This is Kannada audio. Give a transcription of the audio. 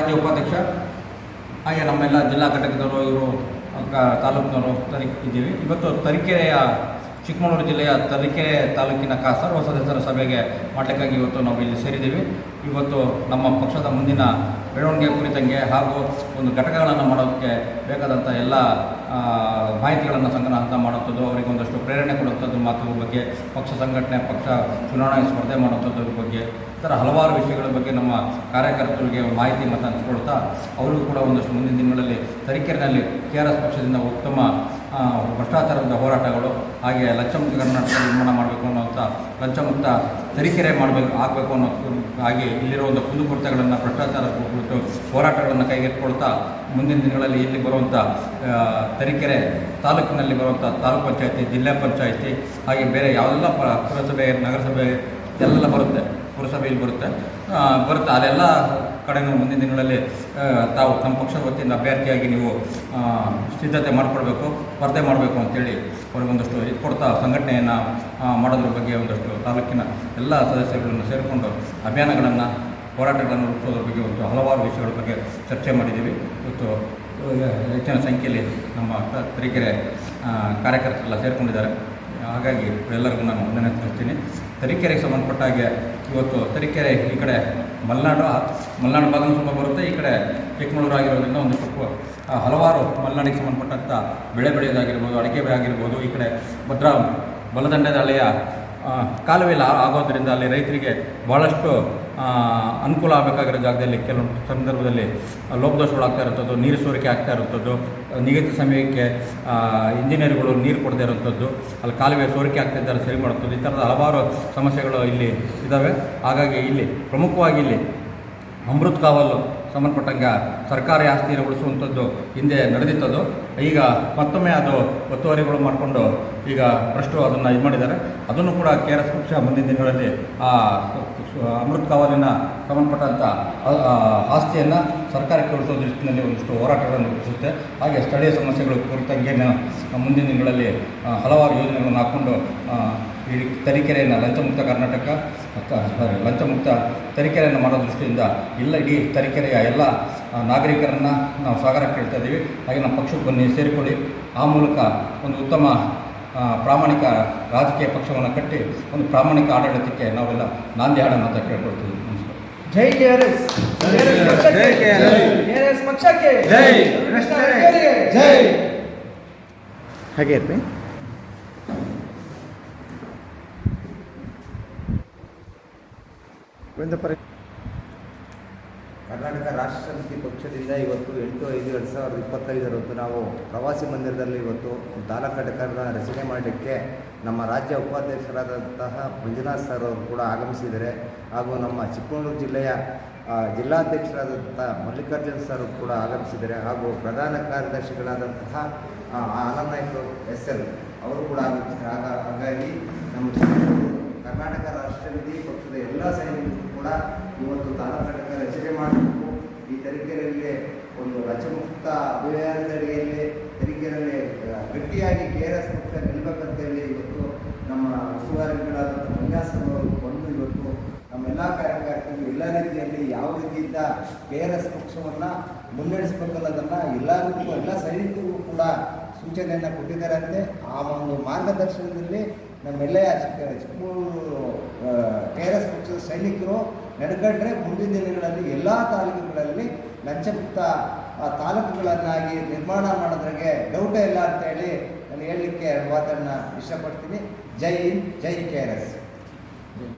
ರಾಜ್ಯ ಉಪಾಧ್ಯಕ್ಷ, ಹಾಗೆ ನಮ್ಮೆಲ್ಲ ಜಿಲ್ಲಾ ಘಟಕದವರು, ಇವರು ತಾಲೂಕಿನವರು ಇದ್ದೀವಿ. ಇವತ್ತು ತರೀಕೆರೆಯ ಚಿಕ್ಕಮಗಳೂರು ಜಿಲ್ಲೆಯ ತರೀಕೆರೆ ತಾಲೂಕಿನ ಸರ್ವ ಸದಸ್ಯರ ಸಭೆಗೆ ಮಾಡಲಿಕ್ಕಾಗಿ ಇವತ್ತು ನಾವು ಇಲ್ಲಿ ಸೇರಿದ್ದೀವಿ. ಇವತ್ತು ನಮ್ಮ ಪಕ್ಷದ ಮುಂದಿನ ಬೆಳವಣಿಗೆ ಕುರಿತಂಗೆ ಹಾಗೂ ಒಂದು ಘಟಕಗಳನ್ನು ಮಾಡೋದಕ್ಕೆ ಬೇಕಾದಂಥ ಎಲ್ಲ ಮಾಹಿತಿಗಳನ್ನು ಸಂಗ್ರಹ ಮಾಡುವಂಥದ್ದು, ಅವರಿಗೆ ಒಂದಷ್ಟು ಪ್ರೇರಣೆ ಕೊಡುವಂಥದ್ದು ಮಾತುಗಳ ಬಗ್ಗೆ, ಪಕ್ಷ ಸಂಘಟನೆ, ಪಕ್ಷ ಚುನಾವಣೆ ಸ್ಪರ್ಧೆ ಮಾಡುವಂಥದ್ರ ಬಗ್ಗೆ, ಈ ಥರ ಹಲವಾರು ವಿಷಯಗಳ ಬಗ್ಗೆ ನಮ್ಮ ಕಾರ್ಯಕರ್ತರಿಗೆ ಮಾಹಿತಿ ಮತ್ತು ಹಂಚಿಕೊಳ್ತಾ ಅವರಿಗೂ ಕೂಡ ಒಂದಷ್ಟು ಮುಂದಿನ ದಿನಗಳಲ್ಲಿ ತರೀಕೆರೆಯಲ್ಲಿ KRS ಪಕ್ಷದಿಂದ ಉತ್ತಮ ಭ್ರಷ್ಟಾಚಾರದ ಹೋರಾಟಗಳು, ಹಾಗೆ ಲಂಚಮುಕ್ತ ಕರ್ನಾಟಕ ನಿರ್ಮಾಣ ಮಾಡಬೇಕು ಅನ್ನೋಂಥ ಲಂಚಮುಕ್ತ ತರೀಕೆರೆ ಆಗಬೇಕು ಅನ್ನೋ ಹಾಗೆ ಇಲ್ಲಿರುವ ಒಂದು ಕುಂದುಕೊರತೆಗಳನ್ನು, ಭ್ರಷ್ಟಾಚಾರ ಕುರಿತು ಹೋರಾಟಗಳನ್ನು ಕೈಗೆತ್ತಿಕೊಳ್ತಾ ಮುಂದಿನ ದಿನಗಳಲ್ಲಿ ಇಲ್ಲಿ ಬರುವಂಥ ತರೀಕೆರೆ ತಾಲೂಕಿನಲ್ಲಿ ಬರುವಂಥ ತಾಲೂಕು ಪಂಚಾಯತಿ, ಜಿಲ್ಲಾ ಪಂಚಾಯತಿ, ಹಾಗೆ ಬೇರೆ ಯಾವುದೆಲ್ಲ ಪುರಸಭೆ, ನಗರಸಭೆ ಎಲ್ಲ ಬರುತ್ತೆ, ಪುರಸಭೆಯಲ್ಲಿ ಬರುತ್ತೆ ಅಲ್ಲೆಲ್ಲ ಕಡೆಯೂ ಮುಂದಿನ ದಿನಗಳಲ್ಲಿ ತಾವು ತಮ್ಮ ಪಕ್ಷದ ವತಿಯಿಂದ ಅಭ್ಯರ್ಥಿಯಾಗಿ ನೀವು ಸಿದ್ಧತೆ ಮಾಡಿಕೊಡ್ಬೇಕು, ಸ್ಪರ್ಧೆ ಮಾಡಬೇಕು ಅಂತೇಳಿ ಅವ್ರಿಗೊಂದಷ್ಟು ಇದು ಕೊಡ್ತಾ ಸಂಘಟನೆಯನ್ನು ಮಾಡೋದ್ರ ಬಗ್ಗೆ ಒಂದಷ್ಟು ತಾಲೂಕಿನ ಎಲ್ಲ ಸದಸ್ಯರುಗಳನ್ನು ಸೇರಿಕೊಂಡು ಅಭಿಯಾನಗಳನ್ನು, ಹೋರಾಟಗಳನ್ನು ರೂಪಿಸೋದ್ರ ಬಗ್ಗೆ ಒಂದು ಹಲವಾರು ವಿಷಯಗಳ ಬಗ್ಗೆ ಚರ್ಚೆ ಮಾಡಿದ್ದೀವಿ. ಇವತ್ತು ಹೆಚ್ಚಿನ ಸಂಖ್ಯೆಯಲ್ಲಿ ನಮ್ಮ ತರೀಕೆರೆ ಕಾರ್ಯಕರ್ತರೆಲ್ಲ ಸೇರಿಕೊಂಡಿದ್ದಾರೆ. ಹಾಗಾಗಿ ಎಲ್ಲರಿಗೂ ನಾನು ವಂದನೆ ತಿಳಿಸ್ತೀನಿ. ತರೀಕೆರೆಗೆ ಸಂಬಂಧಪಟ್ಟ ಹಾಗೆ ಇವತ್ತು ತರೀಕೆರೆ ಈ ಕಡೆ ಮಲೆನಾಡು ಭಾಗನೂ ಸ್ವಲ್ಪ ಬರುತ್ತೆ, ಈ ಕಡೆ ಚಿಕ್ಕಮಗಳೂರು ಆಗಿರೋದ್ರಿಂದ ಒಂದಷ್ಟು ಹಲವಾರು ಮಲೆನಾಡಿಗೆ ಸಂಬಂಧಪಟ್ಟಂಥ ಬೆಳೆ ಬೆಳೆಯೋದಾಗಿರ್ಬೋದು, ಅಡಿಕೆ ಆಗಿರ್ಬೋದು, ಈ ಕಡೆ ಭದ್ರಾ ಬಲದಂಡದ ಹಳೆಯ ಕಾಲುವೆ ಆಗೋದ್ರಿಂದ ಅಲ್ಲಿ ರೈತರಿಗೆ ಭಾಳಷ್ಟು ಅನುಕೂಲ ಆಗಬೇಕಾಗಿರೋ ಜಾಗದಲ್ಲಿ ಕೆಲವೊಂದು ಸಂದರ್ಭದಲ್ಲಿ ಲೋಪದೋಷಗಳಾಗ್ತಾ ಇರುವಂಥದ್ದು, ನೀರು ಸೋರಿಕೆ ಆಗ್ತಾ ಇರುವಂಥದ್ದು, ನಿಗದಿತ ಸಮಯಕ್ಕೆ ಇಂಜಿನಿಯರ್ಗಳು ನೀರು ಕೊಡದೇ ಇರುವಂಥದ್ದು, ಅಲ್ಲಿ ಕಾಲುವೆ ಸೋರಿಕೆ ಆಗ್ತಿದ್ದಾರೆ ಸರಿ ಮಾಡುವಂಥದ್ದು, ಈ ಥರದ ಹಲವಾರು ಸಮಸ್ಯೆಗಳು ಇಲ್ಲಿ ಇದ್ದಾವೆ. ಹಾಗಾಗಿ ಇಲ್ಲಿ ಪ್ರಮುಖವಾಗಿ ಇಲ್ಲಿ ಅಮೃತ್ ಕಾವಲು ಸಂಬಂಧಪಟ್ಟಂಗೆ ಸರ್ಕಾರಿ ಆಸ್ತಿಯನ್ನು ಉಳಿಸುವಂಥದ್ದು ಹಿಂದೆ ನಡೆದಿತ್ತದು. ಈಗ ಮತ್ತೊಮ್ಮೆ ಅದು ಒತ್ತುವರಿಗಳು ಮಾಡಿಕೊಂಡು ಈಗ ಭ್ರಷ್ಟರು ಅದನ್ನು ಇದು ಮಾಡಿದ್ದಾರೆ. ಅದನ್ನು ಕೂಡ KRS ಪಕ್ಷ ಮುಂದಿನ ದಿನಗಳಲ್ಲಿ ಅಮೃತ್ ಕಾವಲಿನ ಸಂಬಂಧಪಟ್ಟಂಥ ಆಸ್ತಿಯನ್ನು ಸರ್ಕಾರಕ್ಕೆ ಉಳಿಸೋ ದೃಷ್ಟಿಯಲ್ಲಿ ಒಂದಿಷ್ಟು ಹೋರಾಟಗಳನ್ನು ರೂಪಿಸುತ್ತೆ. ಹಾಗೆ ಸ್ಥಳೀಯ ಸಮಸ್ಯೆಗಳು ಕುರಿತಂಗೆ ಮುಂದಿನ ದಿನಗಳಲ್ಲಿ ಹಲವಾರು ಯೋಜನೆಗಳನ್ನು ಹಾಕ್ಕೊಂಡು ಈ ತರೀಕೆರೆಯನ್ನು ಲಂಚಮುಕ್ತ ತರೀಕೆರೆಯನ್ನು ಮಾಡೋ ದೃಷ್ಟಿಯಿಂದ ಇಡೀ ತರೀಕೆರೆಯ ಎಲ್ಲ ನಾಗರಿಕರನ್ನು ನಾವು ಸಾಗರಕ್ಕೆ ಹೇಳ್ತಾ ಇದ್ದೀವಿ. ಹಾಗೆ ನಮ್ಮ ಪಕ್ಷಕ್ಕೆ ಬನ್ನಿ, ಸೇರಿಕೊಳ್ಳಿ. ಆ ಮೂಲಕ ಒಂದು ಉತ್ತಮ ಪ್ರಾಮಾಣಿಕ ರಾಜಕೀಯ ಪಕ್ಷವನ್ನು ಕಟ್ಟಿ ಒಂದು ಪ್ರಾಮಾಣಿಕ ಆಡಳಿತಕ್ಕೆ ನಾವೆಲ್ಲ ನಾಂದಿ ಹಾಡೋಣ ಅಂತ ಕೇಳ್ಕೊಳ್ತೀವಿ. ನಮಸ್ಕಾರ. ಜೈ KRS, KRS ಪಕ್ಷಕ್ಕೆ ಜೈ, ಜೈ. ಹಾಗೆ ಇರ್ರಿ. ಕರ್ನಾಟಕ ರಾಷ್ಟ್ರ ಸಮಿತಿ ಪಕ್ಷದಿಂದ ಇವತ್ತು 8/5/2025 ನಾವು ಪ್ರವಾಸಿ ಮಂದಿರದಲ್ಲಿ ಇವತ್ತು ತಾಲೂಕು ಘಟಕದ ರಚನೆ ಮಾಡಲಿಕ್ಕೆ ನಮ್ಮ ರಾಜ್ಯ ಉಪಾಧ್ಯಕ್ಷರಾದಂತಹ ಮಂಜುನಾಥ್ ಸರ್ ಅವರು ಕೂಡ ಆಗಮಿಸಿದ್ದಾರೆ. ಹಾಗೂ ನಮ್ಮ ಚಿಕ್ಕಮಗಳೂರು ಜಿಲ್ಲೆಯ ಜಿಲ್ಲಾಧ್ಯಕ್ಷರಾದಂಥ ಮಲ್ಲಿಕಾರ್ಜುನ್ ಸರ್ ಕೂಡ ಆಗಮಿಸಿದ್ದಾರೆ. ಹಾಗೂ ಪ್ರಧಾನ ಕಾರ್ಯದರ್ಶಿಗಳಾದಂತಹ ಆನಂದ್ ನಾಯ್ಕ SL ಅವರು ಕೂಡ ಆಗಮಿಸಿದ್ದಾರೆ. ಹಾಗಾಗಿ ನಮ್ಮ ಕರ್ನಾಟಕ ರಾಷ್ಟ್ರ ಸಮಿತಿ ಪಕ್ಷದ ಎಲ್ಲ ಸೈನಿಕರು ಕೂಡ ಇವತ್ತು ತಾಲೂಕು ಘಟಕ ರಚನೆ ಮಾಡಬೇಕು. ಈ ತರೀಕೆರೆಯಲ್ಲಿ ಒಂದು ಲಂಚಮುಕ್ತ ಅಭಿಯಾನದ ಅಡಿಯಲ್ಲಿ ತರೀಕೆರೆಯಲ್ಲಿ ಗಟ್ಟಿಯಾಗಿ KRS ಪಕ್ಷ ನಿಲ್ಲಬೇಕಂತೇಳಿ ಇವತ್ತು ನಮ್ಮ ಉಸ್ತುವಾರಿಗಳಾದಂಥ ಮಂಜಾಸನವರು ಬಂದು ಇವತ್ತು ನಮ್ಮೆಲ್ಲ ಕಾರ್ಯಕರ್ತರು ಎಲ್ಲ ರೀತಿಯಲ್ಲಿ ಯಾವ ರೀತಿಯಿಂದ KRS ಪಕ್ಷವನ್ನು ಮುನ್ನಡೆಸಬೇಕನ್ನೋದನ್ನು ಎಲ್ಲ ಸೈನಿಕರಿಗೂ ಕೂಡ ಸೂಚನೆಯನ್ನು ಕೊಟ್ಟಿದ್ದಾರಂತೆ. ಆ ಒಂದು ಮಾರ್ಗದರ್ಶನದಲ್ಲಿ ನಮ್ಮೆಲ್ಲ ಚಿಕ್ಕಮಗಳೂರು KRS ಪಕ್ಷದ ಸೈನಿಕರು ನಡ್ಕೊಂಡ್ರೆ ಮುಂದಿನ ದಿನಗಳಲ್ಲಿ ಎಲ್ಲ ತಾಲೂಕುಗಳಲ್ಲಿ ಲಂಚಮುಕ್ತ ತಾಲೂಕುಗಳನ್ನಾಗಿ ನಿರ್ಮಾಣ ಮಾಡೋದ್ರಾಗೆ ಡೌಟೇ ಇಲ್ಲ ಅಂತೇಳಿ ನಾನು ಹೇಳಲಿಕ್ಕೆ 2 ಮಾತನ್ನು ಇಷ್ಟಪಡ್ತೀನಿ. ಜೈ ಹಿಂದ್, ಜೈ KRS.